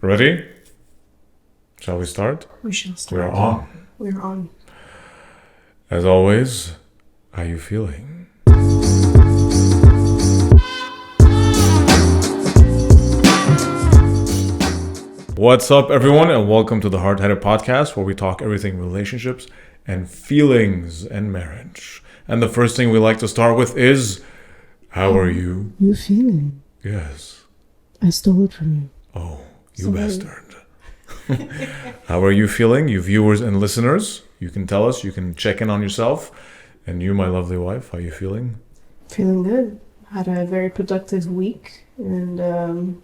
Ready? Shall we start? We shall start. We're on. We're on. As always, how you feeling? What's up, everyone, and welcome to the Hard-Headed Podcast, where we talk everything relationships and feelings and marriage. And the first thing we like to start with is, how are you? You feeling? Yes. I stole it from you. Oh, you Sorry. bastard. How are you feeling, you viewers and listeners? You can tell us, you can check in on yourself. And you, my lovely wife, how you feeling? Feeling good. Had a very productive week and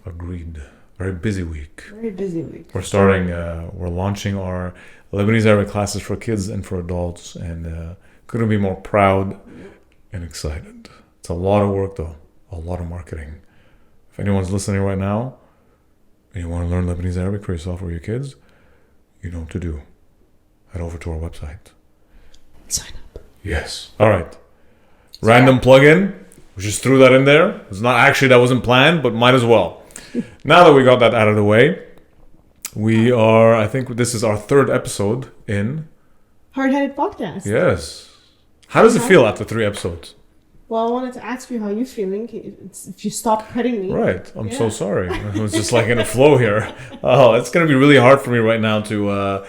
Agreed. Very busy week. very busy week. We're launching our Lebanese Arabic classes for kids and for adults, and couldn't be more proud and excited. It's a lot of work, though. A lot of marketing. If anyone's listening right now, and you want to learn Lebanese Arabic for yourself or your kids, you know what to do. Head over to our website. Sign up. Yes. All right. Random plug-in. We just threw that in there. It's not actually, that wasn't planned, but might as well. Now that we got that out of the way, I think this is our third episode in. Hard-Headed Podcast. Yes. How does it feel after 3 episodes? Well, I wanted to ask you how you feeling. If you stop cutting me. Right. I'm so Yeah. sorry. I was just like in a flow here. Oh, it's going to be really hard for me right now to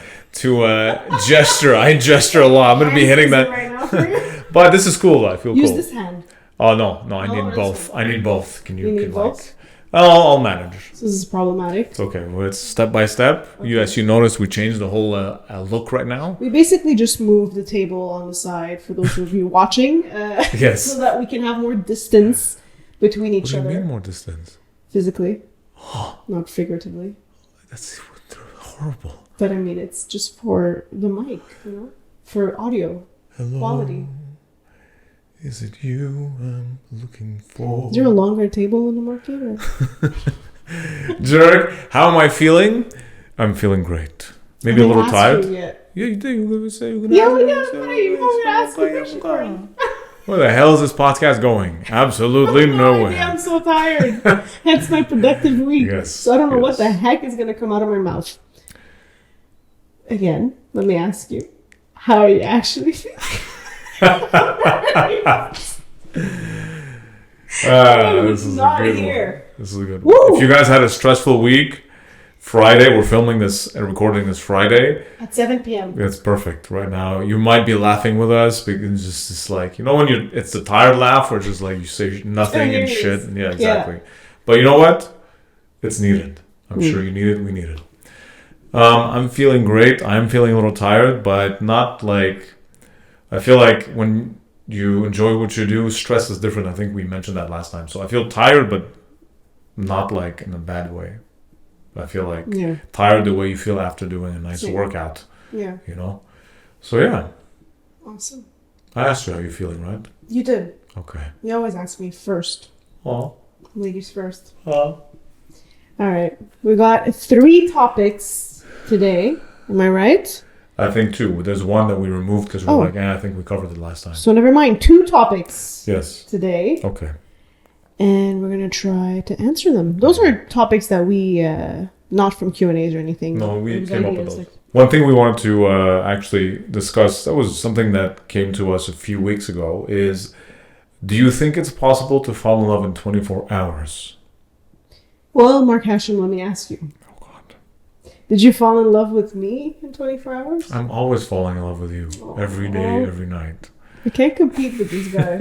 gesture. I gesture a lot. I'm going to be hitting that. Right now for you. But this is cool. I feel Use cool. this hand. Oh, no. I Oh, need this both. one. I need both. Can you You need can, both? I'll manage. So this is problematic. It's okay. Well, it's step by step. Okay. As you notice, we changed the whole look right now. We basically just moved the table on the side for those of you watching, Yes. so that we can have more distance between What each do you other. mean more distance? Physically, not figuratively. That's horrible. But I mean, it's just for the mic, for audio Hello. quality. Is it you I'm looking for? Is there a longer table in the market? Or? Jerk, how am I feeling? I'm feeling great. Maybe a I little asked tired. you yet. Yeah, you do. You're going to say you're going Yeah, we got you gonna ask me question for me. Where the hell is this podcast going? Absolutely No nowhere. idea, I'm so tired. Hence my productive week. Yes, So I don't know what yes. the heck is gonna come out of my mouth. Again, let me ask you, how are you actually feeling? This is Not a good here. one. This is a good Woo! one. If you guys had a stressful week, Friday, we're filming this and recording this Friday. At 7 p.m. It's perfect right now. You might be laughing with us because it's like, when it's the tired laugh or just like you say nothing and shit. Yeah, exactly. But you know what? It's needed. I'm sure you need it. We need it. I'm feeling great. I'm feeling a little tired, but not like, I feel like when you enjoy what you do, stress is different. I think we mentioned that last time. So I feel tired, but not like in a bad way. I feel like Yeah. tired the way you feel after doing a nice Same. workout, Yeah. So yeah, Awesome. I asked you how you're feeling, right? You did. Okay. You always ask me first. Well, Ladies first. All right. We got 3 topics today. Am I right? I think too. There's one that we removed because we're Oh. like, I think we covered it last time. So never mind. 2 topics Yes. today. Okay. And we're going to try to answer them. Those are topics that we, not from Q&As or anything. No, It we was came up with ideas, those. like- One thing we wanted to actually discuss, that was something that came to us a few weeks ago, is do you think it's possible to fall in love in 24 hours? Well, Mark Hashem, let me ask you. Oh, God. Did you fall in love with me in 24 hours? I'm always falling in love with you. Every day, every night. I can't compete with this guy.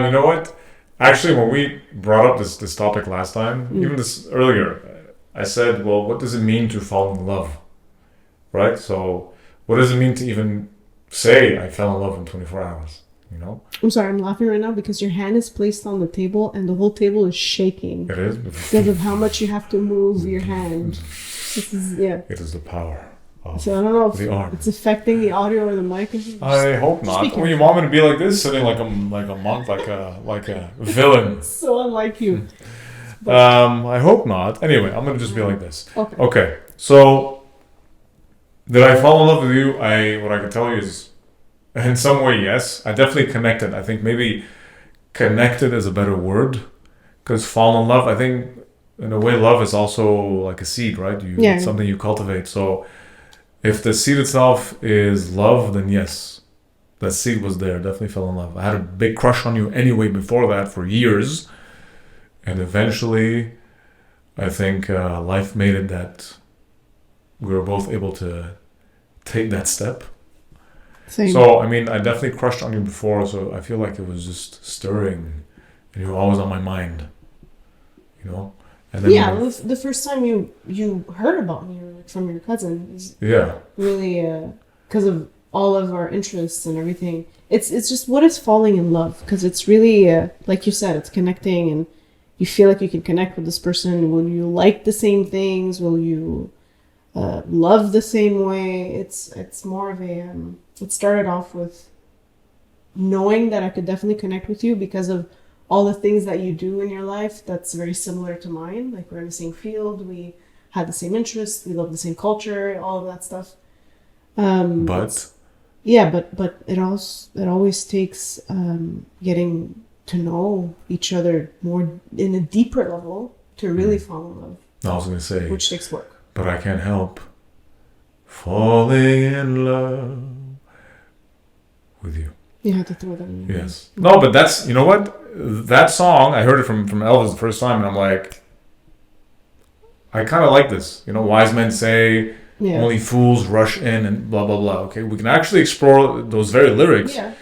You know what? Actually, when we brought up this topic last time, even this earlier, I said, well, what does it mean to fall in love? Right? So, what does it mean to even say I fell in love in 24 hours? I'm sorry, I'm laughing right now because your hand is placed on the table and the whole table is shaking It is. because of how much you have to move your hand. This is, yeah. It is the power of So I don't know if the arm. it's affecting the audio or the mic. I hope not. Speaking. Well, you want me to be like this, sitting like a monk, like a villain. So unlike you. I hope not. Anyway, I'm gonna just be like this. Okay. Okay. So, did I fall in love with you? What I can tell you is, in some way, yes. I definitely connected. I think maybe connected is a better word, because fall in love. I think in a way, love is also like a seed, right? It's something you cultivate. So if the seed itself is love, then yes, that seed was there. Definitely fell in love. I had a big crush on you anyway before that for years. And eventually, I think life made it that we were both able to take that step. Same. So, I mean, I definitely crushed on you before, so I feel like it was just stirring. And you were always on my mind, you know? And then the first time you heard about me or like from your cousin is really because of all of our interests and everything. It's just what is falling in love, because it's really like you said, it's connecting, and you feel like you can connect with this person. Will you like the same things? Will you love the same way? It's more of a it started off with knowing that I could definitely connect with you because of all the things that you do in your life that's very similar to mine. Like, we're in the same field, we had the same interests, we love the same culture, all of that stuff. But it always takes getting to know each other more in a deeper level to really fall in love. I was gonna say, which takes work. But I can't help falling in love with you. You had to throw that in. Yes. No, but that's, you know what? That song, I heard it from Elvis the first time, and I'm like, I kind of like this. You know, wise men say, only fools rush in and blah, blah, blah. Okay, we can actually explore those very lyrics. Yeah.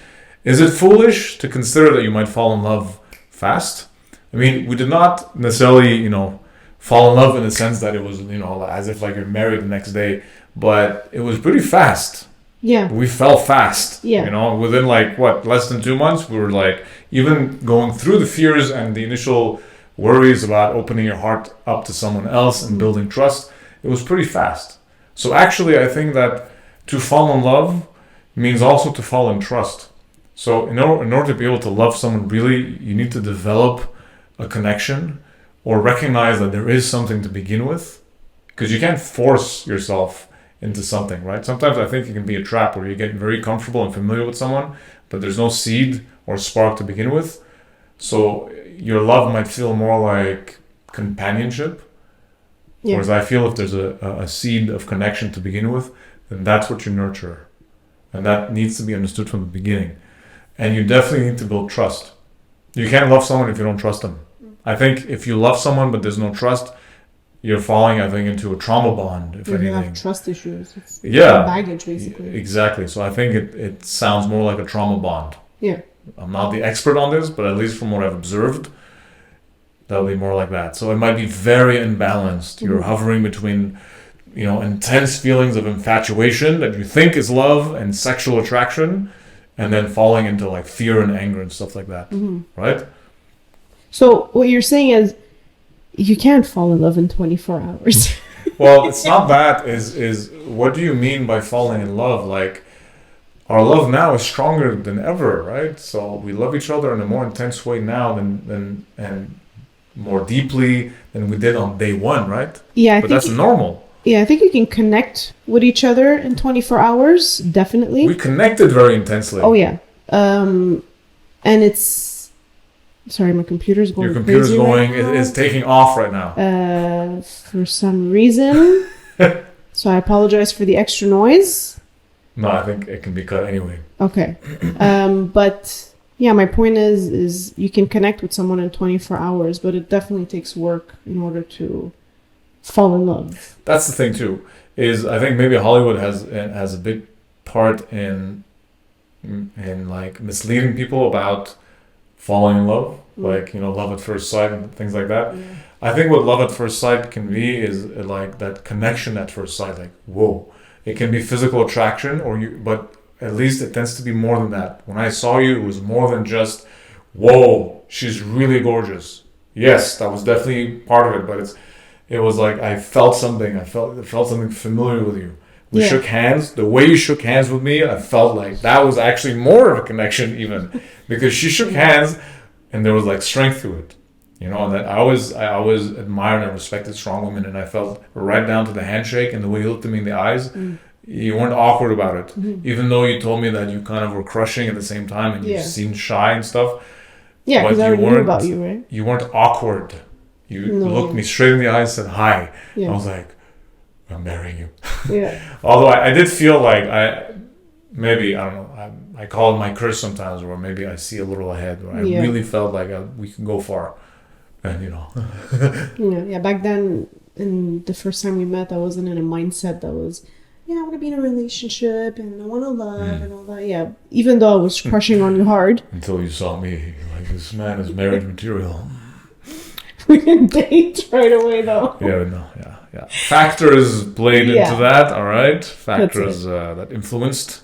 Is it foolish to consider that you might fall in love fast? I mean, we did not necessarily, you know, fall in love in the sense that it was, you know, as if like you're married the next day, but it was pretty fast. Yeah. We fell fast. Yeah. You know, within like, less than 2 months, we were like, even going through the fears and the initial worries about opening your heart up to someone else and building trust, it was pretty fast. So actually, I think that to fall in love means also to fall in trust. So in order to be able to love someone really, you need to develop a connection or recognize that there is something to begin with, because you can't force yourself into something, right? Sometimes I think it can be a trap where you get very comfortable and familiar with someone, but there's no seed or spark to begin with. So your love might feel more like companionship. Yeah. Whereas I feel if there's a seed of connection to begin with, then that's what you nurture. And that needs to be understood from the beginning. And you definitely need to build trust. You can't love someone if you don't trust them. I think if you love someone but there's no trust, you're falling, I think, into a trauma bond, if anything. You have trust issues. It's baggage, basically. Exactly. So I think it sounds more like a trauma bond. Yeah. I'm not the expert on this, but at least from what I've observed, that would be more like that. So it might be very imbalanced. Mm-hmm. You're hovering between, you know, intense feelings of infatuation that you think is love and sexual attraction, and then falling into like fear and anger and stuff like that. Mm-hmm. Right? So what you're saying is, you can't fall in love in 24 hours. Well, it's not that. Is what do you mean by falling in love? Like, our love now is stronger than ever, right? So we love each other in a more intense way now than and more deeply than we did on day one, right? Yeah, but that's normal. Yeah, I think you can connect with each other in 24 hours, definitely. We connected very intensely. Oh, yeah. And it's... Sorry, my computer's going crazy. Your computer's going... Right it's taking off right now. For some reason. So I apologize for the extra noise. No, I think it can be cut anyway. Okay. But... Yeah, my point is you can connect with someone in 24 hours, but it definitely takes work in order to fall in love. That's the thing too. Is I think maybe Hollywood has a big part in like misleading people about falling in love, like, you know, love at first sight and things like that. Yeah. I think what love at first sight can be is like that connection at first sight. Like, whoa, it can be physical attraction, but at least it tends to be more than that. When I saw you, it was more than just, whoa, she's really gorgeous. Yes, that was definitely part of it, but it was like I felt something. I felt something familiar with you. We shook hands. The way you shook hands with me, I felt like that was actually more of a connection even, because she shook hands and there was like strength to it. You know, and that I always admired and respected strong women, and I felt right down to the handshake and the way you looked at me in the eyes. You weren't awkward about it, even though you told me that you kind of were crushing at the same time and you seemed shy and stuff. Yeah, because I already knew about you, right? You weren't awkward. You looked me straight in the eyes, said hi. Yeah. I was like, I'm marrying you. Yeah. Although I did feel like I don't know, I call it my curse sometimes, where maybe I see a little ahead, where I really felt like we can go far. And, you know. Yeah, back then, in the first time we met, I wasn't in a mindset that was, I want to be in a relationship and I want to love and all that. Yeah, even though I was crushing on you hard. Until you saw me, like, this man is marriage material. We didn't date right away, though. Yeah. Factors played into that, all right? Factors that influenced.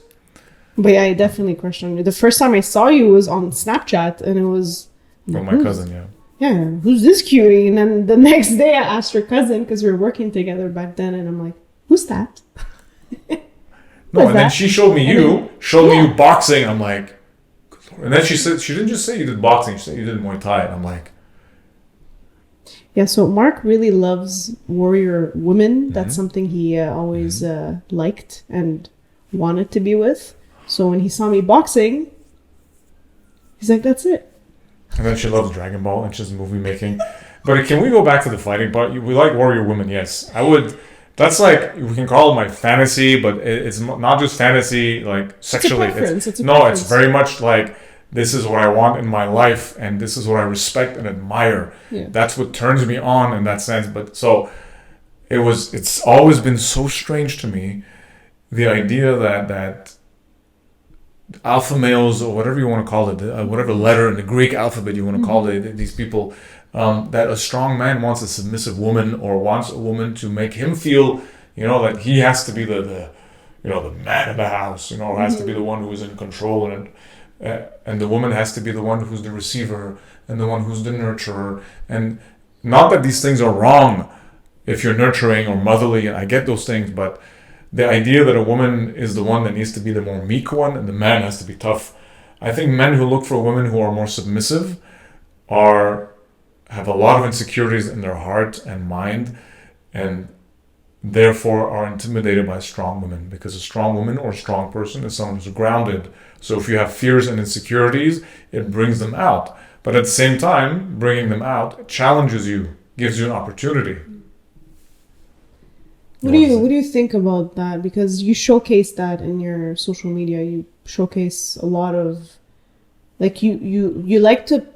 But yeah, I definitely crushed on you. The first time I saw you was on Snapchat, and it was... From my cousin, Yeah, who's this cutie? And then the next day I asked her cousin, because we were working together back then, and I'm like, who's that? Then she showed me you boxing. I'm like, good Lord. And then she said, she didn't just say you did boxing, she said you did Muay Thai. And I'm like... Yeah, so Mark really loves warrior women. That's something he always liked and wanted to be with. So when he saw me boxing, he's like, that's it. And then she loves Dragon Ball and she's movie making. But can we go back to the fighting part? We like warrior women, yes. I would... That's like, we can call it my fantasy, but it's not just fantasy, like, sexually. It's very much like, this is what I want in my life, and this is what I respect and admire. Yeah. That's what turns me on in that sense. But so, it's always been so strange to me, the idea that alpha males, or whatever you want to call it, whatever letter in the Greek alphabet you want to call it, these people... that a strong man wants a submissive woman, or wants a woman to make him feel, that he has to be the man of the house, has to be the one who is in control, and the woman has to be the one who's the receiver and the one who's the nurturer. And not that these things are wrong if you're nurturing or motherly, and I get those things, but the idea that a woman is the one that needs to be the more meek one and the man has to be tough. I think men who look for women who are more submissive have a lot of insecurities in their heart and mind, and therefore are intimidated by strong women, because a strong woman or a strong person is someone who's grounded. So if you have fears and insecurities, it brings them out. But at the same time, bringing them out challenges you, gives you an opportunity. What do you think about that? Because you showcase that in your social media. You showcase a lot of, like, you like to,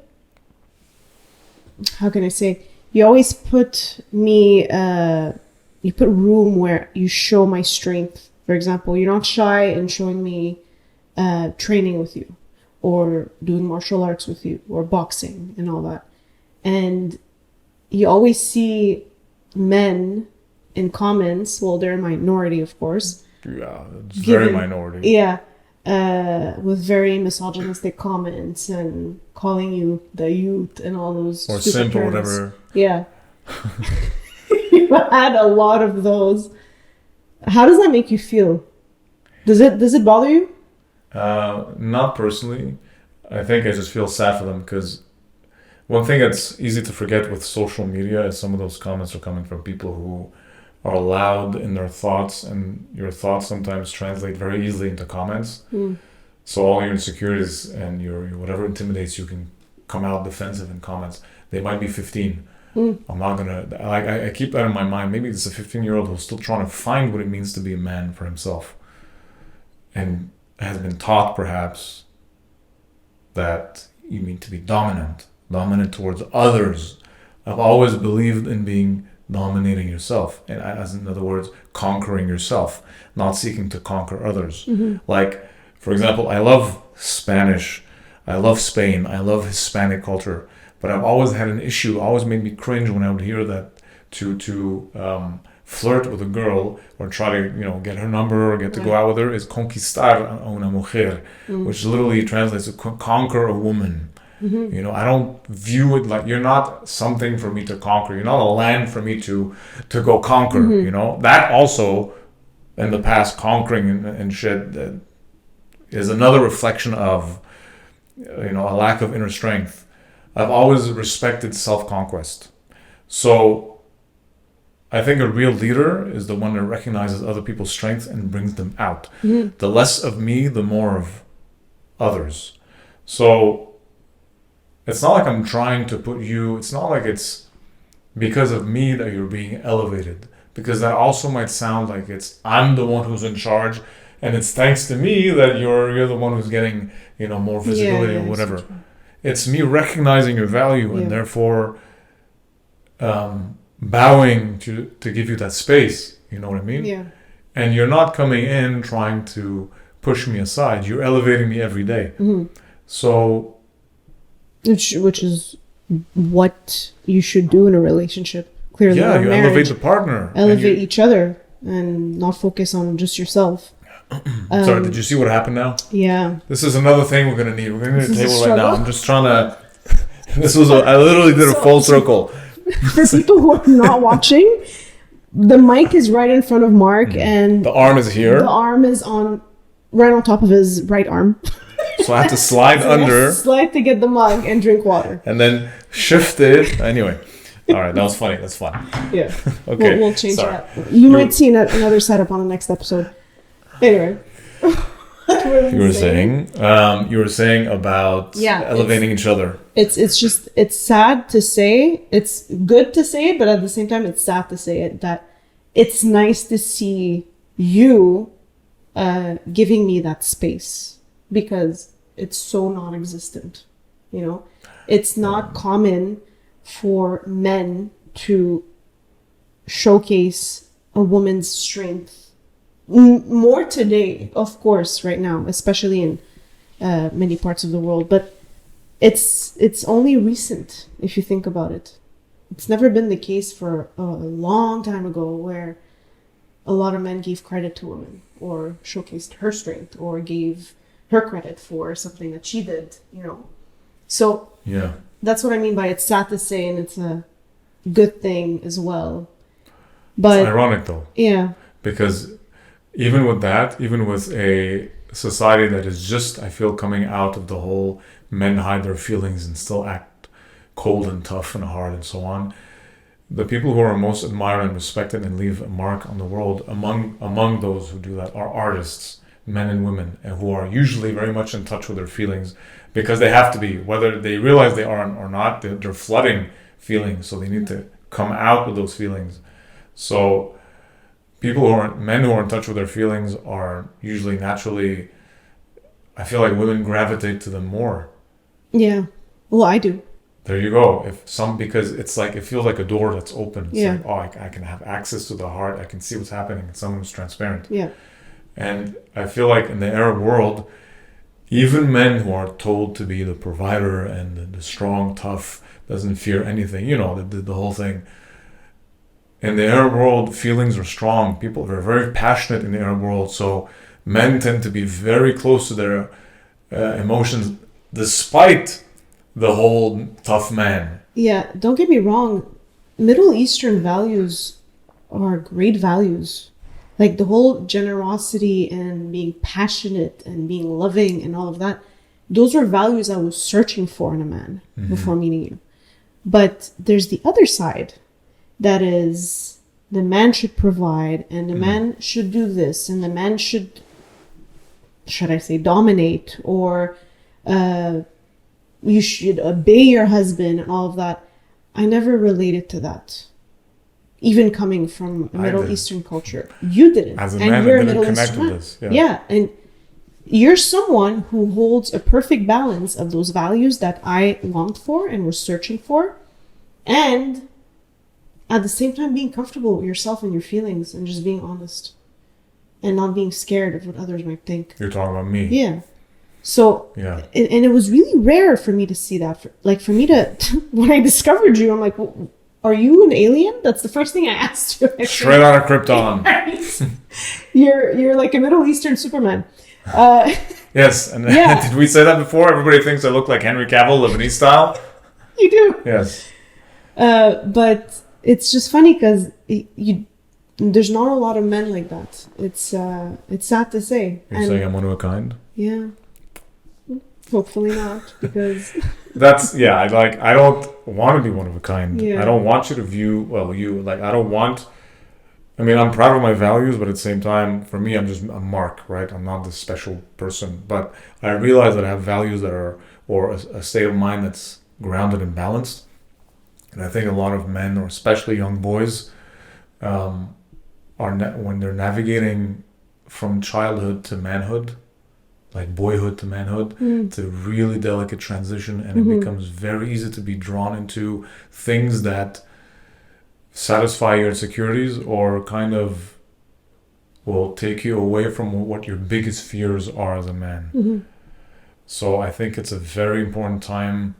how can I say, you always put me, you put room where you show my strength. For example, you're not shy in showing me training with you, or doing martial arts with you, or boxing and all that. And you always see men in comments, well, they're a minority, of course. Yeah, it's very minority. Yeah. With very misogynistic comments and calling you the youth and all those, or simp or whatever. Yeah. You've had a lot of those. How does that make you feel? Does it bother you? Not personally. I think I just feel sad for them, because one thing that's easy to forget with social media is some of those comments are coming from people who are loud in their thoughts, and your thoughts sometimes translate very easily into comments. So all your insecurities and your whatever intimidates you can come out defensive in comments. They might be 15. I'm not gonna, I keep that in my mind. Maybe it's a 15-year-old who's still trying to find what it means to be a man for himself, and has been taught perhaps that you mean to be dominant towards others. I've always believed in being dominating yourself, and as in other words, conquering yourself, not seeking to conquer others. Like, for example, I love Spanish, I love Spain, I love Hispanic culture, but I've always had an issue, always made me cringe when I would hear that to flirt with a girl or try to get her number or get to go out with her is conquistar a una mujer, which literally translates to conquer a woman. I don't view it like, you're not something for me to conquer. You're not a land for me to go conquer. That also, in the past, conquering and shit, is another reflection of, a lack of inner strength. I've always respected self-conquest. So I think a real leader is the one that recognizes other people's strengths and brings them out. The less of me, the more of others. So it's not like I'm trying to put you, it's not like it's because of me that you're being elevated. Because that also might sound like I'm the one who's in charge, and it's thanks to me that you're the one who's getting, more visibility or whatever. It's me recognizing your value and therefore bowing to give you that space. You know what I mean? Yeah. And you're not coming in trying to push me aside. You're elevating me every day. Mm-hmm. So, which is what you should do in a relationship. Clearly, yeah, you elevate the partner, elevate each other, and not focus on just yourself. Sorry, did you see what happened now? Yeah. This is another thing we're gonna need. We're gonna need a table right now. I'm just trying to. I literally did a full circle. For people who are not watching, the mic is right in front of Mark, and the arm is here. The arm is right on top of his right arm. So I have to slide under. Slide to get the mug and drink water. And then shift it. Anyway. All right, that was funny. That's fun. Yeah. Okay. We'll change that. You might see another setup on the next episode. Anyway. You were saying about elevating each other. It's sad to say. It's good to say, but at the same time, it's sad to say it. That it's nice to see you giving me that space, because it's so non-existent. It's not common for men to showcase a woman's strength more today, of course, right now, especially in many parts of the world, but it's only recent if you think about it. It's never been the case for a long time ago, where a lot of men gave credit to women or showcased her strength or gave her credit for something that she did, So yeah, that's what I mean by it's sad to say, and it's a good thing as well. But it's ironic though. Yeah. Because even with a society that is just, I feel, coming out of the whole men hide their feelings and still act cold and tough and hard and so on, the people who are most admired and respected and leave a mark on the world among those who do that are artists, men and women, and who are usually very much in touch with their feelings, because they have to be, whether they realize they are or not. They're flooding feelings, so they need to come out with those feelings. So men who are in touch with their feelings are usually naturally, I feel like women gravitate to them more. Yeah. Well, I do. There you go. Because it's like, it feels like a door that's open. It's like, I can have access to the heart. I can see what's happening. And someone who's transparent. Yeah. And I feel like in the Arab world, even men who are told to be the provider and the strong, tough, doesn't fear anything, the whole thing. In the Arab world, feelings are strong. People are very passionate in the Arab world. So men tend to be very close to their emotions, despite the whole tough man. Yeah, don't get me wrong. Middle Eastern values are great values. Like the whole generosity and being passionate and being loving and all of that. Those are values I was searching for in a man before meeting you. But there's the other side. That is, the man should provide, and the man should do this, and the man should I say, dominate, or you should obey your husband and all of that. I never related to that. Even coming from a Middle Eastern culture. You didn't. As a man, I didn't connect with this. Yeah, and you're someone who holds a perfect balance of those values that I longed for and was searching for, and at the same time being comfortable with yourself and your feelings and just being honest and not being scared of what others might think. You're talking about me. Yeah. So, and it was really rare for me to see that. For me to, when I discovered you, I'm like, well, are you an alien? That's the first thing I asked you. Straight out of Krypton. You're like a Middle Eastern Superman. Yes. And did we say that before? Everybody thinks I look like Henry Cavill, Lebanese style. You do. Yes. But it's just funny because there's not a lot of men like that. It's sad to say. You're saying I'm one of a kind? Yeah. Hopefully not, because I don't want to be one of a kind. Yeah. I don't want you to view I'm proud of my values, but at the same time, for me, I'm just a mark, right? I'm not this special person, but I realize that I have values that are, or a state of mind that's grounded and balanced. And I think a lot of men, or especially young boys, when they're navigating from childhood to manhood, like boyhood to manhood, it's a really delicate transition, and it becomes very easy to be drawn into things that satisfy your insecurities or kind of will take you away from what your biggest fears are as a man. So I think it's a very important time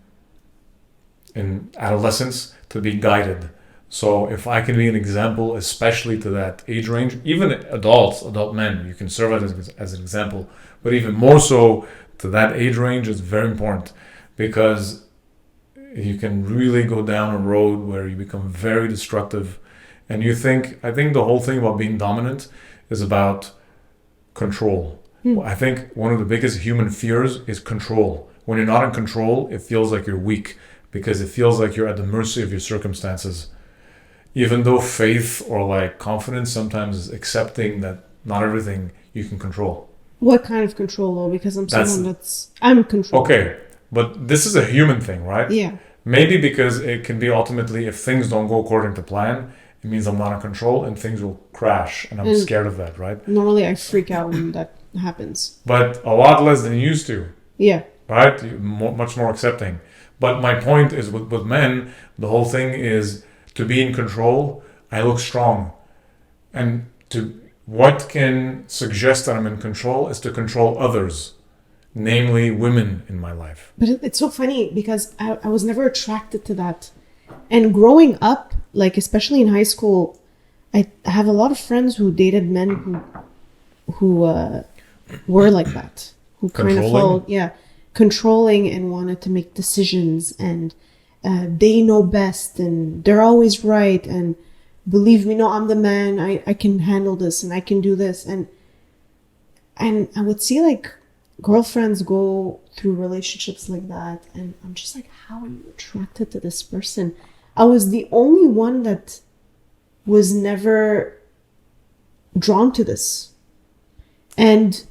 in adolescence to be guided. So if I can be an example, especially to that age range, even adult men, you can serve as an example, but even more so to that age range is very important, because you can really go down a road where you become very destructive. And I think the whole thing about being dominant is about control. I think one of the biggest human fears is control. When you're not in control, it feels like you're weak, because it feels like you're at the mercy of your circumstances. Even though faith or like confidence sometimes is accepting that not everything you can control. What kind of control though? Because I'm controlled. Okay, but this is a human thing, right? Yeah. Maybe because it can be ultimately, if things don't go according to plan, it means I'm not in control and things will crash, and I'm scared of that, right? Normally I freak out when that happens. But a lot less than you used to. Yeah. Right? Much more accepting. But my point is with men, the whole thing is to be in control, I look strong. And what can suggest that I'm in control is to control others, namely women in my life. But it's so funny because I was never attracted to that. And growing up, like especially in high school, I have a lot of friends who dated men who were like that, who kind of followed, controlling and wanted to make decisions, and they know best and they're always right, and believe me, no, I'm the man, I can handle this and I can do this, and I would see like girlfriends go through relationships like that, and I'm just like, how are you attracted to this person? I was the only one that was never drawn to this. And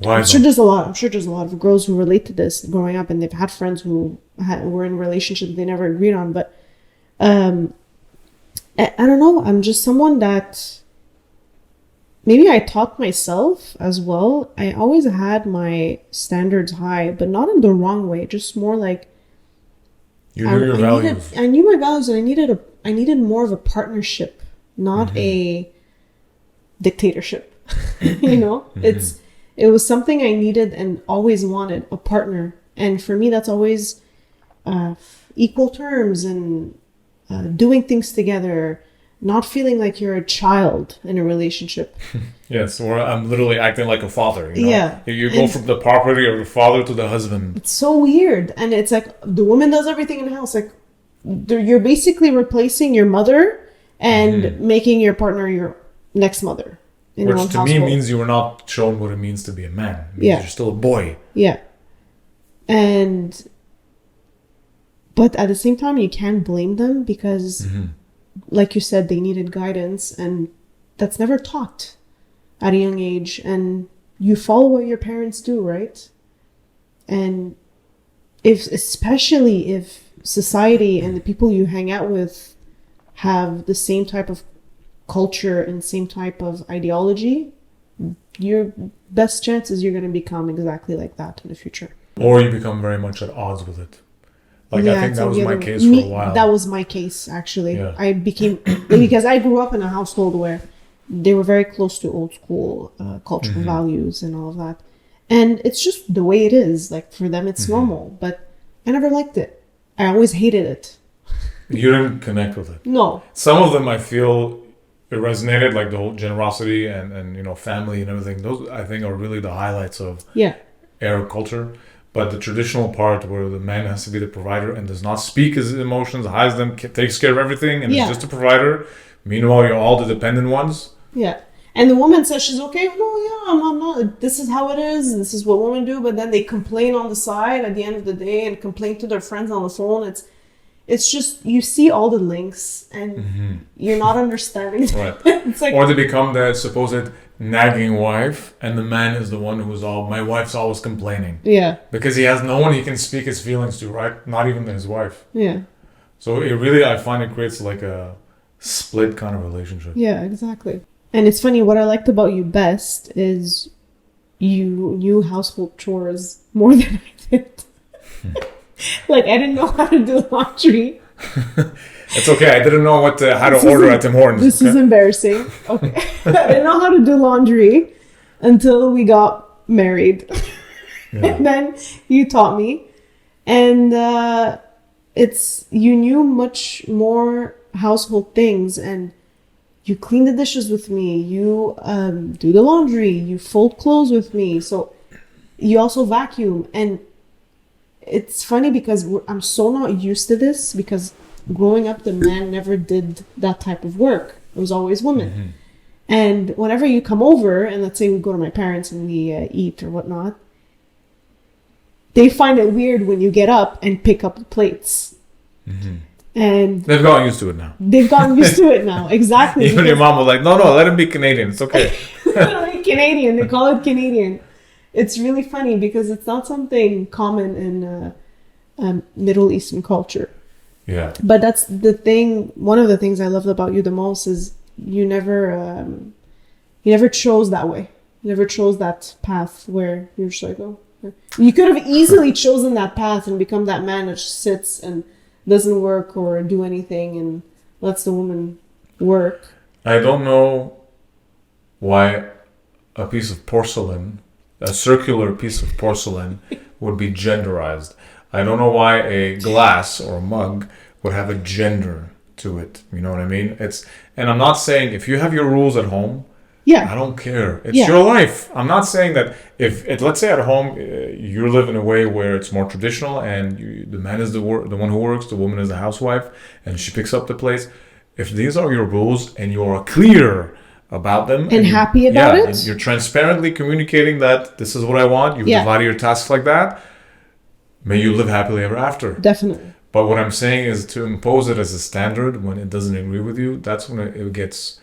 I'm sure there's a lot of girls who relate to this growing up, and they've had friends who were in relationships they never agreed on. But I don't know. I'm just someone that maybe I taught myself as well. I always had my standards high, but not in the wrong way. Just more like you knew your values. I knew my values, and I needed more of a partnership, not a dictatorship. You know, it was something I needed and always wanted, a partner. And for me, that's always equal terms and doing things together, not feeling like you're a child in a relationship. Yes, or I'm literally acting like a father. You know? Yeah. You go from the property of the father to the husband. It's so weird. And it's like the woman does everything in the house. Like you're basically replacing your mother and making your partner your next mother. Which to me means you were not shown what it means to be a man. It means you're still a boy. Yeah. But at the same time, you can't blame them because, like you said, they needed guidance, and that's never taught at a young age. And you follow what your parents do, right? And especially if society and the people you hang out with have the same type of culture and same type of ideology, your best chance is you're going to become exactly like that in the future. Or you become very much at odds with it. I think that was my case for a while. That was my case, actually. Yeah. I became... because I grew up in a household where they were very close to old school cultural values and all of that. And it's just the way it is. Like, for them, it's normal. But I never liked it. I always hated it. You didn't connect with it? No. Some of them, I feel... it resonated, like the whole generosity and family and everything. Those, I think, are really the highlights of Arab culture. But the traditional part where the man has to be the provider and does not speak his emotions, hides them, takes care of everything, and is just a provider. Meanwhile, you're all the dependent ones. Yeah. And the woman says she's okay. No, I'm not. This is how it is. This is what women do. But then they complain on the side at the end of the day and complain to their friends on the phone. It's just, you see all the links and you're not understanding. Right. It's like, or they become the supposed nagging wife, and the man is the one who's my wife's always complaining. Yeah. Because he has no one he can speak his feelings to, right? Not even his wife. Yeah. So it really, I find it creates like a split kind of relationship. Yeah, exactly. And it's funny, what I liked about you best is you knew household chores more than I did. Like, I didn't know how to do laundry. It's okay. I didn't know how to order at Tim Hortons. This is embarrassing. Okay. I didn't know how to do laundry until we got married. Yeah. And then you taught me. And you knew much more household things, and you clean the dishes with me, you do the laundry, you fold clothes with me, so you also vacuum. And it's funny because I'm so not used to this, because growing up the man never did that type of work. It was always women. Mm-hmm. And whenever you come over, and let's say we go to my parents and we eat or whatnot, they find it weird when you get up and pick up the plates. Mm-hmm. And they've gotten used to it now. They've gotten used to it now, exactly. Even your mom was like, no, let him be Canadian. It's okay. Canadian. They call it Canadian. It's really funny because it's not something common in Middle Eastern culture. Yeah. But that's the thing. One of the things I loved about you the most is you never chose that way. You never chose that path where you're just like, oh. You could have easily chosen that path and become that man that just sits and doesn't work or do anything and lets the woman work. I don't know why a piece of porcelain, a circular piece of porcelain, would be genderized. I don't know why a glass or a mug would have a gender to it. You know what I mean? And I'm not saying if you have your rules at home, yeah, I don't care. It's your life. I'm not saying that let's say at home you live in a way where it's more traditional and the man is the one who works, the woman is the housewife, and she picks up the place. If these are your rules and you are clear about them and happy about it, and you're transparently communicating that this is what I want, you've divided your tasks like that, may you live happily ever after. Definitely. But what I'm saying is to impose it as a standard when it doesn't agree with you, that's when it gets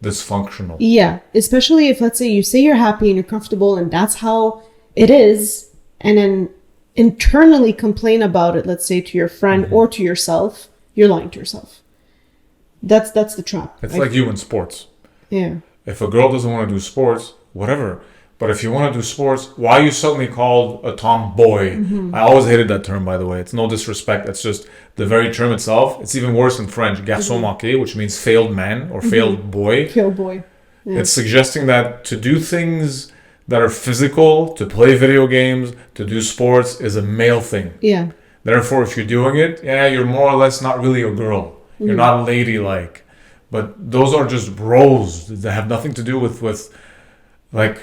dysfunctional. Yeah, especially if, let's say, you say you're happy and you're comfortable and that's how it is, and then internally complain about it, let's say to your friend or to yourself, you're lying to yourself. That's the trap. It's like you in sports. Yeah. If a girl doesn't want to do sports, whatever. But if you want to do sports, why are you suddenly called a tomboy? Mm-hmm. I always hated that term, by the way. It's no disrespect. It's just the very term itself. It's even worse in French. Garçon manqué, which means failed man or failed boy. Failed boy. Yeah. It's suggesting that to do things that are physical, to play video games, to do sports is a male thing. Yeah. Therefore, if you're doing it, you're more or less not really a girl. Mm-hmm. You're not ladylike. But those are just roles that have nothing to do with like,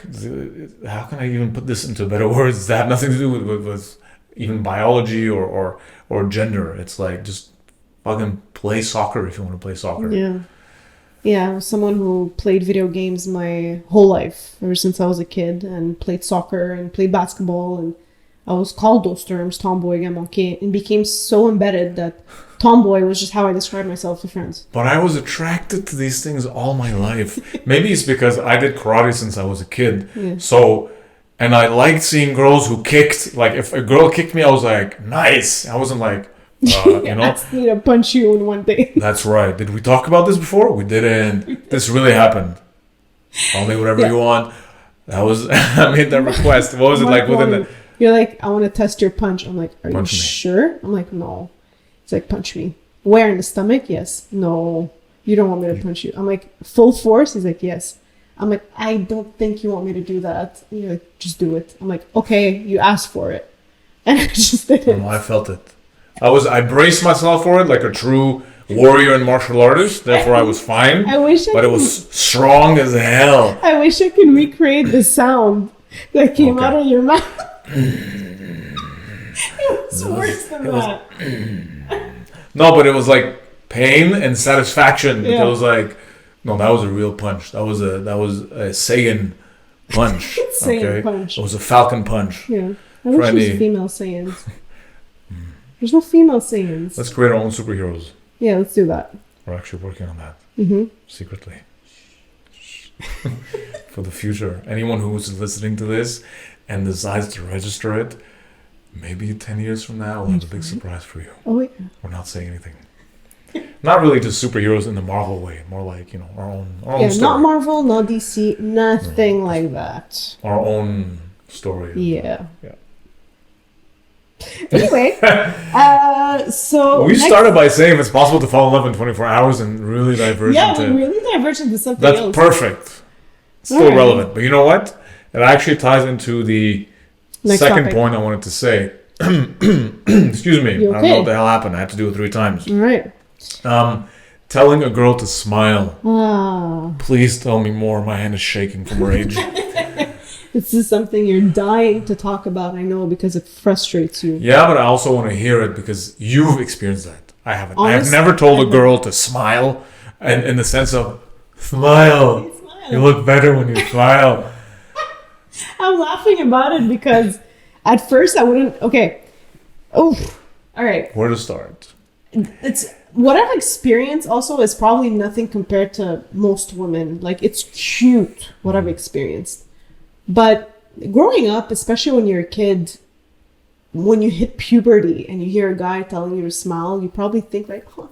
how can I even put this into better words? That have nothing to do with even biology or gender. It's like, just fucking play soccer if you want to play soccer. Yeah. Yeah, I was someone who played video games my whole life, ever since I was a kid, and played soccer and played basketball, and I was called those terms, tomboy, gamonqué, and became so embedded that tomboy was just how I described myself to friends. But I was attracted to these things all my life. Maybe it's because I did karate since I was a kid. Yeah. So, and I liked seeing girls who kicked. Like, if a girl kicked me, I was like, nice. I wasn't like, you know. I need to punch you in one day. That's right. Did we talk about this before? We didn't. This really happened. Call me whatever you want. That was, I made that request. What was it like within the... You're like, I want to test your punch. I'm like, are you sure? I'm like, no. He's like, punch me. Where, in the stomach? Yes. No, you don't want me to punch you. I'm like, full force? He's like, yes. I'm like, I don't think you want me to do that. And you're like, just do it. I'm like, okay, you asked for it. And I just did it. No, I felt it. I braced myself for it like a true warrior and martial artist. Therefore, I was fine. But it was strong as hell. I wish I could recreate the sound that came out of your mouth. It was worse than that. No, but it was like pain and satisfaction. Yeah. It was like, no, that was a real punch. That was a Saiyan punch. Saiyan punch. It was a Falcon punch. Yeah. I wish there was female Saiyans. There's no female Saiyans. Let's create our own superheroes. Yeah, let's do that. We're actually working on that. Mm-hmm. Secretly. For the future. Anyone who's listening to this and decides to register it, maybe 10 years from now, we'll have a big surprise for you. Oh, yeah. We're not saying anything. Not really just superheroes in the Marvel way. More like, our own story. Not Marvel, not DC, nothing like that. Our own story. Yeah. Anyway, so we started by saying it's possible to fall in love in 24 hours and really diverge into... Yeah, we really diverge into something that's else. That's perfect. Still relevant. But you know what? It actually ties into the second point I wanted to say. Excuse me. Okay? I don't know what the hell happened. I had to do it 3 times. All right. Telling a girl to smile. Please tell me more. My hand is shaking from rage. This is something you're dying to talk about, I know, because it frustrates you. Yeah, but I also want to hear it because you've experienced that. I haven't. I have never told a girl to smile, and in the sense of smile. You look better when you smile. I'm laughing about it because at first I wouldn't. Okay. Oh, all right. Where to start? It's what I've experienced. Also, is probably nothing compared to most women. Like, it's cute what I've experienced. But growing up, especially when you're a kid, when you hit puberty and you hear a guy telling you to smile, you probably think like, oh,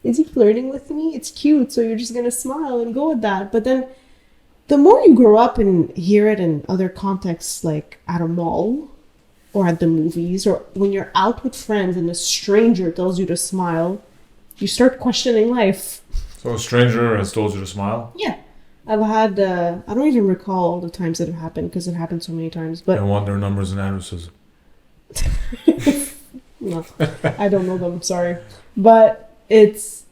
is he flirting with me? It's cute, so you're just going to smile and go with that. But then the more you grow up and hear it in other contexts, like at a mall or at the movies, or when you're out with friends and a stranger tells you to smile, you start questioning life. So a stranger has told you to smile? Yeah. I've had, I don't even recall all the times that it happened because it happened so many times. But I want their numbers and addresses. No, I don't know them, sorry. But it's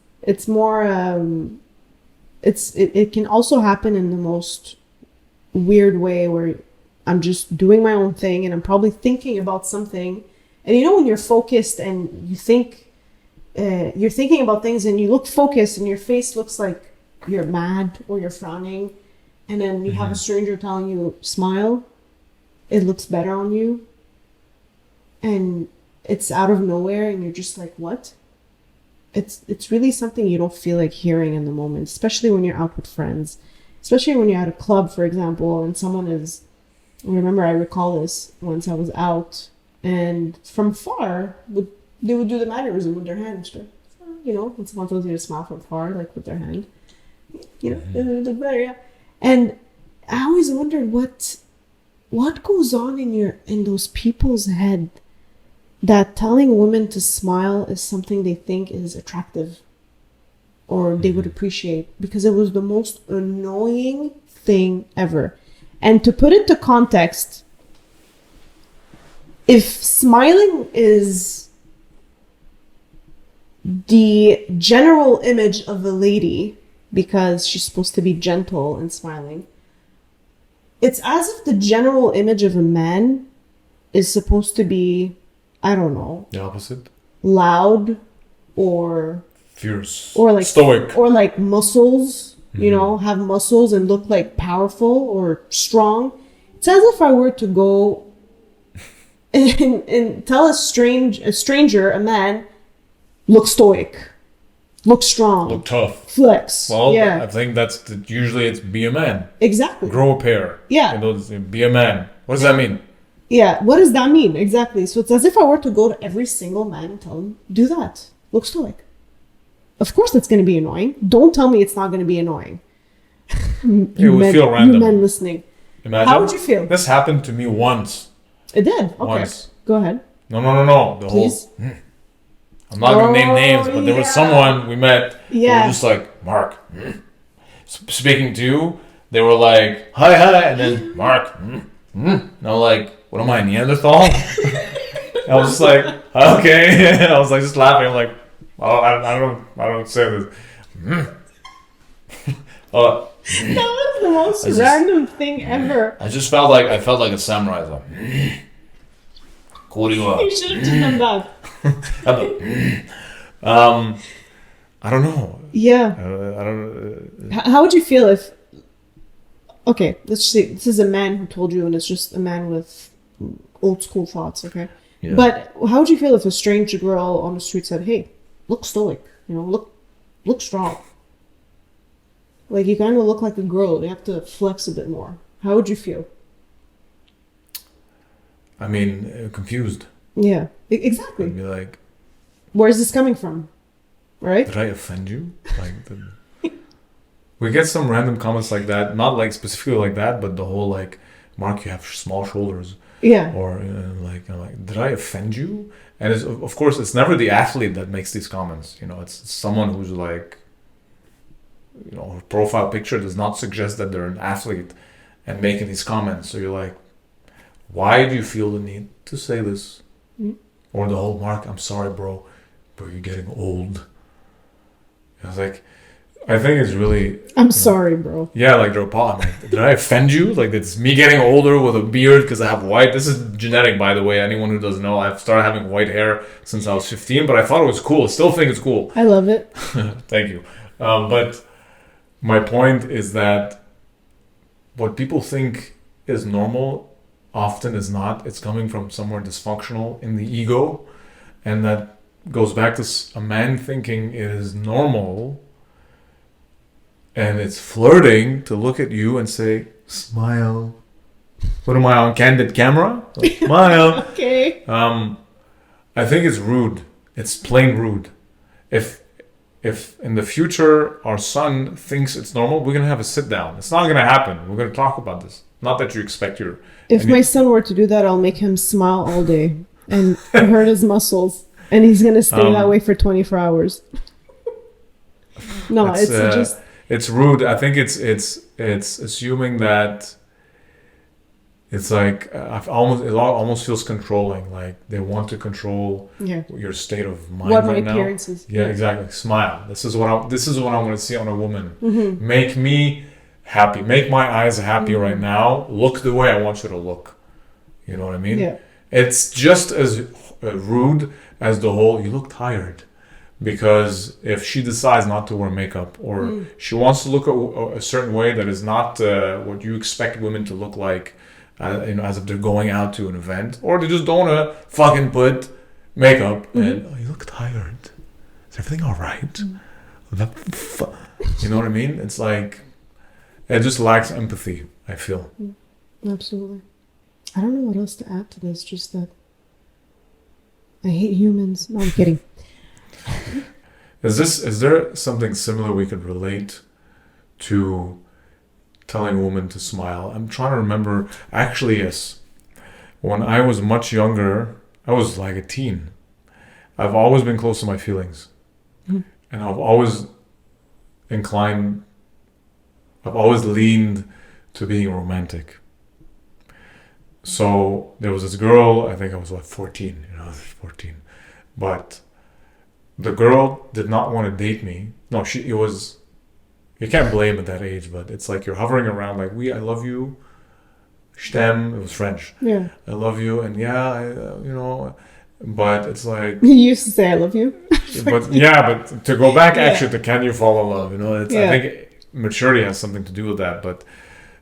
more, it can also happen in the most weird way where I'm just doing my own thing and I'm probably thinking about something. And when you're focused and you think, you're thinking about things and you look focused and your face looks like you're mad or you're frowning, and then you have a stranger telling you smile, it looks better on you, and it's out of nowhere and you're just like, what? It's really something you don't feel like hearing in the moment, especially when you're out with friends, especially when you're at a club, for example, and someone is, I recall this once I was out and from far they would do the mannerism with their hand, when someone tells you to smile from far, like with their hand. It look better, yeah. And I always wondered what goes on in those people's head that telling women to smile is something they think is attractive or they would appreciate, because it was the most annoying thing ever. And to put it to context, if smiling is the general image of a lady, because she's supposed to be gentle and smiling, it's as if the general image of a man is supposed to be, I don't know, the opposite, loud or fierce or like stoic or like muscles, have muscles and look like powerful or strong. It's as if I were to go and tell a stranger, a man, look stoic, look strong, look tough, flex. Well, yeah. I think usually it's be a man. Exactly. Grow a pair. Yeah. Be a man. What does that mean? Yeah. What does that mean? Exactly. So it's as if I were to go to every single man and tell him, do that. Look stoic. Of course that's going to be annoying. Don't tell me it's not going to be annoying. It would feel random. You men listening. Imagine. How would you feel? This happened to me once. It did? Okay. Once. Go ahead. No. Please? I'm not going to name names, but there was someone we met who was just like, Mark, speaking to you, they were like, hi, and then Mark, and I was like, what am I, Neanderthal? I was just like, okay. I was like, just laughing. I'm like, oh, I don't say this. That was the most random thing ever. I felt like a samurai. I was like, you should have just done that. I don't know. Yeah. I don't. How would you feel if? Okay, let's see. This is a man who told you, and it's just a man with old school thoughts. Okay. Yeah. But how would you feel if a strange girl on the street said, "Hey, look stoic. Look strong. Like, you kind of look like a girl. You have to flex a bit more." How would you feel? I mean, confused. Yeah, exactly. I'd be like, where's this coming from? Right? Did I offend you? We get some random comments like that, not like specifically like that, but the whole like, Mark, you have small shoulders. Yeah. Or like, did I offend you? And it's, of course, it's never the athlete that makes these comments. It's someone who's like, her profile picture does not suggest that they're an athlete and making these comments. So you're like, why do you feel the need to say this? Mm-hmm. Or the whole, Mark, I'm sorry, bro, but you're getting old. I was like, I think it's really... I'm sorry, bro. Yeah, like, did I offend you? Like, it's me getting older with a beard because I have white... This is genetic, by the way. Anyone who doesn't know, I've started having white hair since I was 15, but I thought it was cool. I still think it's cool. I love it. Thank you. But my point is that what people think is normal often is not. It's coming from somewhere dysfunctional in the ego. And that goes back to a man thinking it is normal... And it's flirting to look at you and say, smile. What am I on candid camera? Smile. Okay. I think it's rude. It's plain rude. If in the future our son thinks it's normal, we're going to have a sit down. It's not going to happen. We're going to talk about this. Not that you expect your... If my son were to do that, I'll make him smile all day and hurt his muscles. And he's going to stay that way for 24 hours. No, it's just... It's rude. I think it's assuming that it's like it almost feels controlling. Like they want to control your state of mind what right my now. appearance is. Yeah, exactly. Smile. This is what I want to see on a woman. Mm-hmm. Make me happy. Make my eyes happy right now. Look the way I want you to look. You know what I mean? Yeah. It's just as rude as the whole. You look tired. Because if she decides not to wear makeup or she wants to look a certain way that is not what you expect women to look like, as if they're going out to an event, or they just don't want to fucking put makeup and you look tired. Is everything all right? You know what I mean? It's like it just lacks empathy, I feel. Absolutely. I don't know what else to add to this. Just that I hate humans. No, I'm kidding. Is there something similar we could relate to telling a woman to smile? I'm trying to remember. Actually, yes. When I was much younger, I was like a teen. I've always been close to my feelings. Mm-hmm. And I've always leaned to being romantic. So there was this girl, I think I was 14, 14. But the girl did not want to date me. No, you can't blame at that age, but it's like you're hovering around like, I love you. Stem, it was French. Yeah. I love you, and but it's like... You used to say I love you. but to go back actually to can you fall in love, I think maturity has something to do with that, but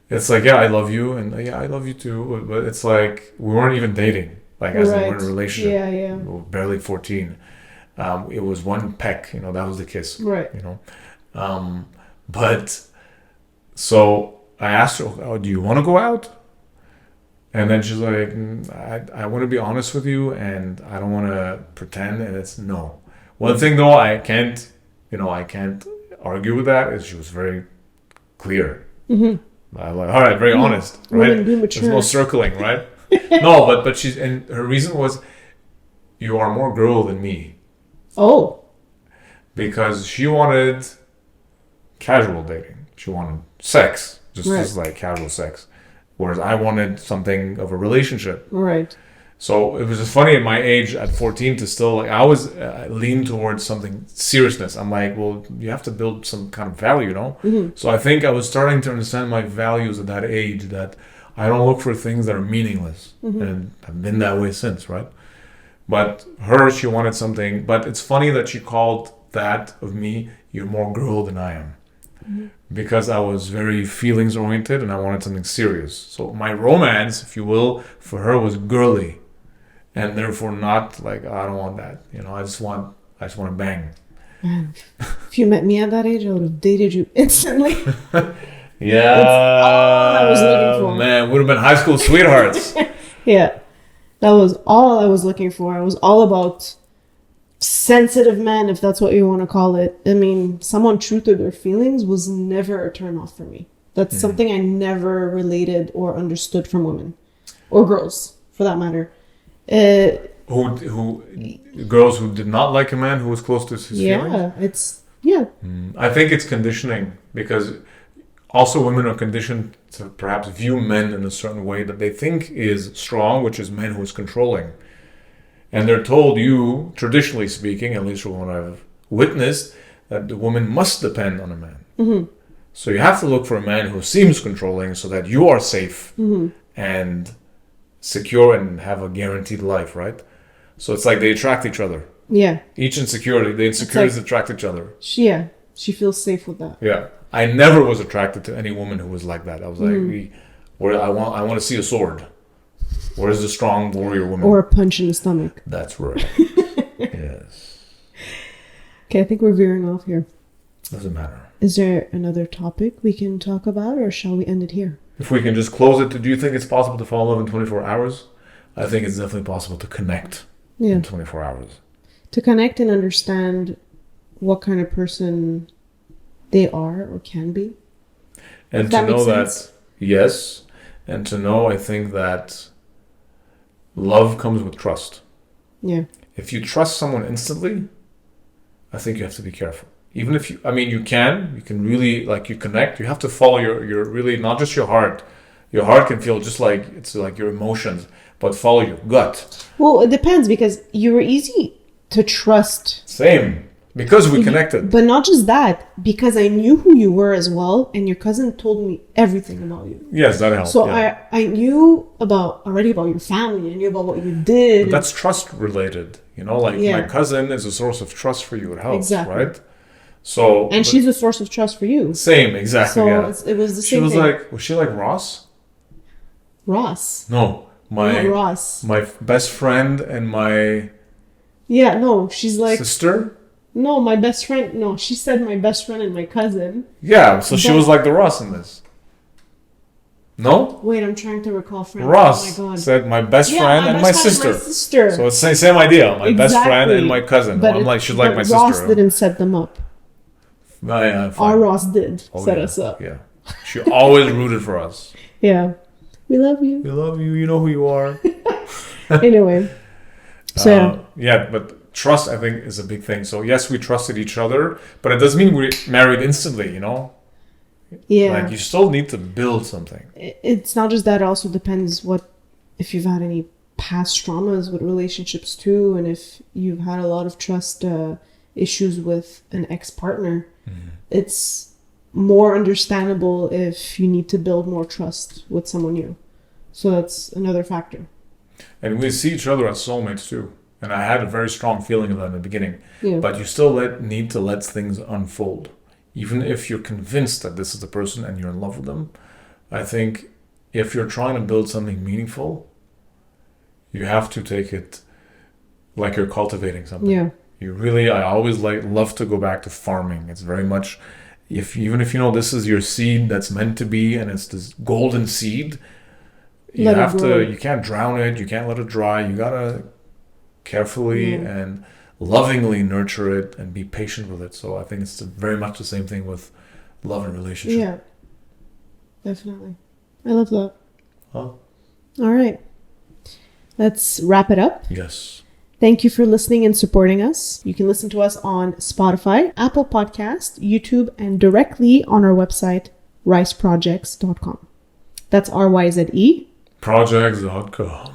it's like, I love you, and I love you too, but it's like, we weren't even dating, like as in we're in a relationship. Yeah. We were barely 14. It was one peck, that was the kiss. Right. But so I asked her, "Oh, do you want to go out?" And then she's like, I want to be honest with you, and I don't want to pretend. And it's no. One thing though, I can't argue with that. Is she was very clear. Mm-hmm. I'm like, all right, very honest, right? There's no circling, right? No, but she's, and her reason was, you are more girl than me. Oh. Because she wanted casual dating. She wanted sex, just like casual sex. Whereas I wanted something of a relationship. Right. So it was just funny at my age at 14 to still, like, I always lean towards something seriousness. I'm like, well, you have to build some kind of value, Mm-hmm. So I think I was starting to understand my values at that age, that I don't look for things that are meaningless. Mm-hmm. And I've been that way since, right? But she wanted something. But it's funny that she called that of me, you're more girl than I am. Mm-hmm. Because I was very feelings oriented and I wanted something serious. So my romance, if you will, for her was girly. And therefore not like, I don't want that. I just want to bang. Man, if you met me at that age, I would have dated you instantly. Yeah. That's all I was looking for. Man, would have been high school sweethearts. Yeah. That was all I was looking for. I was all about sensitive men, if that's what you want to call it. I mean, someone true to their feelings was never a turn off for me. That's something I never related or understood from women. Or girls, for that matter. Who girls who did not like a man who was close to his feelings? I think it's conditioning, because also women are conditioned to perhaps view men in a certain way that they think is strong, which is men who is controlling. And they're told, you, traditionally speaking, at least from what I've witnessed, that the woman must depend on a man. Mm-hmm. So you have to look for a man who seems controlling so that you are safe and secure and have a guaranteed life, right? So it's like they attract each other. Yeah. Each insecurity, the insecurities attract each other. She feels safe with that. Yeah. I never was attracted to any woman who was like that. I was like, I want to see a sword. Where's the strong warrior woman? Or a punch in the stomach. That's right. Yes. Okay, I think we're veering off here. Doesn't matter. Is there another topic we can talk about, or shall we end it here? If we can just close it, do you think it's possible to fall in love in 24 hours? I think it's definitely possible to connect in 24 hours. To connect and understand what kind of person they are or can be. And to know that, yes. And to know, I think that love comes with trust. Yeah. If you trust someone instantly, I think you have to be careful. Even if you can really, like, you connect, you have to follow your really, not just your heart. Your heart can feel just like, it's like your emotions, but follow your gut. Well, it depends, because you were easy to trust. Same. Because we connected. But not just that, because I knew who you were as well, and your cousin told me everything about you. Yes, that helped. So I knew already about your family. I knew about what you did. But that's trust related. My cousin is a source of trust for you. It helps, right? So. And she's a source of trust for you. Same, exactly. So it was the same thing. Was she like Ross? Ross? No, not Ross. My best friend and my. Yeah, no, she's like sister. No, my best friend. No, she said my best friend and my cousin. Yeah, so she was like the Ross in this. No? Wait, I'm trying to recall friend. Ross oh my God. said my best friend and my sister. So it's the same idea. My best friend and my cousin. But she's like my sister. Ross didn't set them up. Oh, yeah, our Ross did set us up. Yeah. She always rooted for us. Yeah. We love you. We love you. You know who you are. Anyway. So. But trust, I think, is a big thing. So yes, we trusted each other, but it doesn't mean we married instantly, Yeah. Like, you still need to build something. It's not just that. It also depends if you've had any past traumas with relationships too, and if you've had a lot of trust issues with an ex-partner. Mm-hmm. It's more understandable if you need to build more trust with someone new. So that's another factor. And we see each other as soulmates too. And I had a very strong feeling of that in the beginning. Yeah. But you still need to let things unfold. Even if you're convinced that this is the person and you're in love with them, I think if you're trying to build something meaningful, you have to take it like you're cultivating something. Yeah. I always love to go back to farming. It's very much, even if this is your seed that's meant to be and it's this golden seed, you can't drown it, you can't let it dry, you gotta carefully and lovingly nurture it and be patient with it. So I think it's very much the same thing with love and relationship. Yeah, definitely. I love that. Huh? All right. Let's wrap it up. Yes. Thank you for listening and supporting us. You can listen to us on Spotify, Apple Podcast, YouTube, and directly on our website, riseprojects.com. That's RYZE. Projects.com.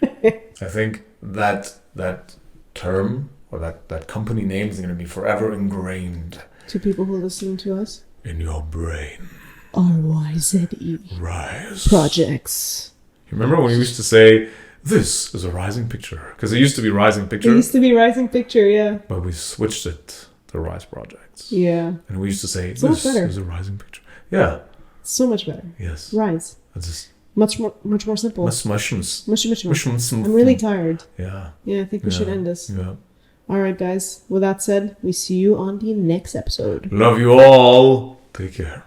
I think that term or that company name is going to be forever ingrained to people who listen to us in your brain. RYZE. Rise Projects. You remember when we used to say, "This is a rising picture"? Because it used to be Rising Picture. It used to be Rising Picture, yeah. But we switched it to Rise Projects. Yeah. And we used to say, so "This is a rising picture." Yeah. So much better. Yes. Rise. That's just much more simple. Mushrooms. I'm really tired. Yeah. Yeah, I think we should end this. Yeah. All right, guys. With that said, we see you on the next episode. Love you all. Take care.